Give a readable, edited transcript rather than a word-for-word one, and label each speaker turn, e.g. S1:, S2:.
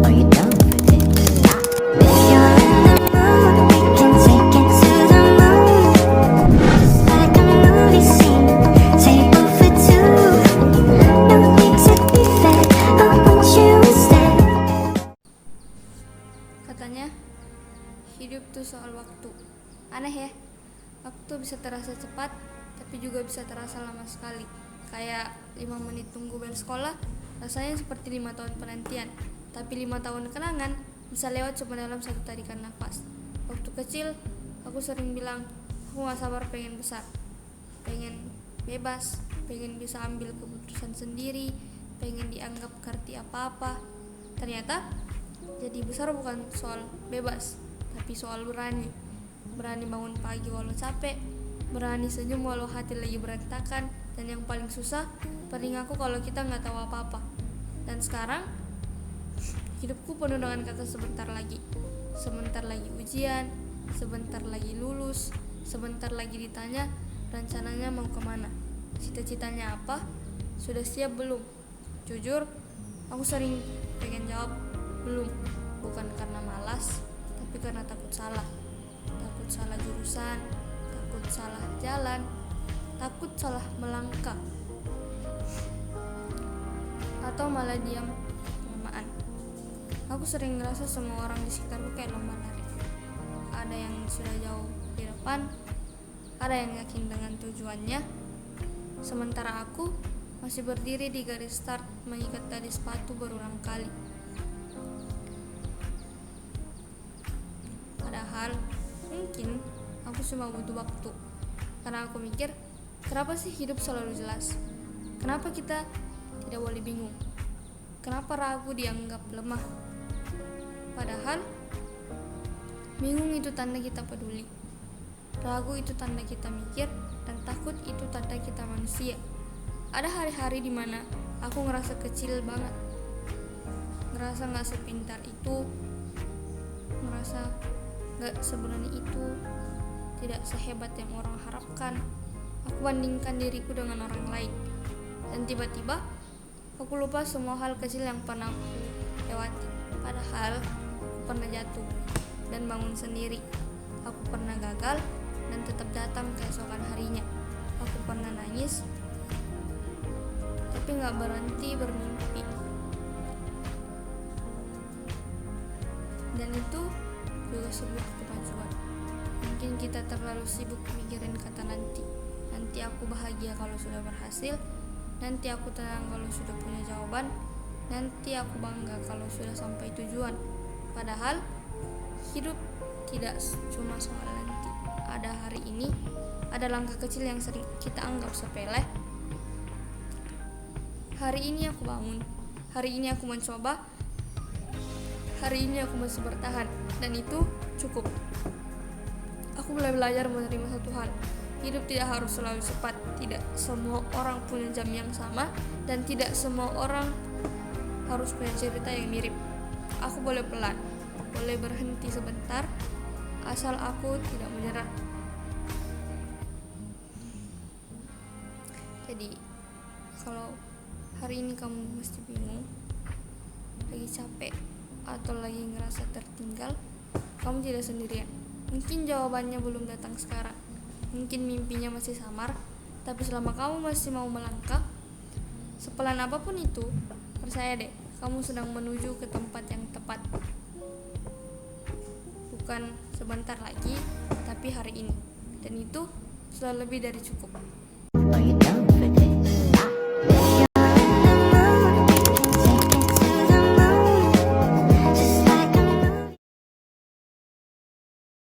S1: Are you down for this? If you're in the mood, we can take it to the moon. Just like a movie scene, table for two. No need to be fed, I want you instead.
S2: Katanya, hidup tuh soal waktu. Aneh ya, waktu bisa terasa cepat, tapi juga bisa terasa lama sekali. Kayak 5 menit tunggu bel sekolah, rasanya seperti 5 tahun penantian. Tapi 5 tahun kenangan bisa lewat cuma dalam satu tarikan nafas. Waktu kecil, aku sering bilang, aku gak sabar pengen besar. Pengen bebas, pengen bisa ambil keputusan sendiri, pengen dianggap ngerti apa-apa. Ternyata, jadi besar bukan soal bebas, tapi soal berani. Berani bangun pagi walau capek, berani senyum walau hati lagi berantakan, dan yang paling susah, aku kalau kita gak tahu apa-apa. Dan sekarang, hidupku penuh dengan kata sebentar lagi. Sebentar lagi ujian, sebentar lagi lulus, sebentar lagi ditanya rencananya mau kemana, cita-citanya apa, sudah siap belum. Jujur, aku sering pengen jawab belum, bukan karena malas, tapi karena takut salah jurusan, takut salah jalan, takut salah melangkah, atau malah diam kelamaan. Aku sering ngerasa semua orang di sekitarku kayak lomba lari. Ada yang sudah jauh di depan, ada yang yakin dengan tujuannya, sementara aku masih berdiri di garis start mengikat tali sepatu berulang kali. Padahal mungkin aku cuma butuh waktu, karena aku mikir, kenapa sih hidup selalu jelas? Kenapa kita tidak boleh bingung? Kenapa ragu dianggap lemah? Padahal bingung itu tanda kita peduli, ragu itu tanda kita mikir, dan takut itu tanda kita manusia. Ada hari-hari dimana aku ngerasa kecil banget, ngerasa gak sepintar itu, ngerasa gak seberani itu, tidak sehebat yang orang harapkan. Aku bandingkan diriku dengan orang lain, dan tiba-tiba aku lupa semua hal kecil yang pernah aku lewati. Padahal aku pernah jatuh dan bangun sendiri. Aku pernah gagal dan tetap datang keesokan harinya. Aku pernah nangis tapi gak berhenti bermimpi. Dan itu juga sebuah kemajuan. Mungkin kita terlalu sibuk mikirin kata nanti aku bahagia kalau sudah berhasil, nanti aku tenang kalau sudah punya jawaban, nanti aku bangga kalau sudah sampai tujuan. Padahal hidup tidak cuma soal nanti. Ada hari ini, ada langkah kecil yang sering kita anggap sepele. Hari ini aku bangun, hari ini aku mencoba, hari ini aku masih bertahan, dan itu cukup. Aku mulai belajar menerima satu hal. Hidup tidak harus selalu cepat. Tidak semua orang punya jam yang sama, dan tidak semua orang harus punya cerita yang mirip. Aku boleh pelan, boleh berhenti sebentar, asal aku tidak menyerah. Jadi, kalau hari ini kamu mesti bingung, lagi capek, atau lagi ngerasa tertinggal, kamu tidak sendirian. Mungkin jawabannya belum datang sekarang, mungkin mimpinya masih samar, tapi selama kamu masih mau melangkah, sepelan apapun itu, percaya deh, kamu sedang menuju ke tempat yang tepat. Bukan sebentar lagi, tapi hari ini. Dan itu sudah lebih dari cukup.
S1: Are you down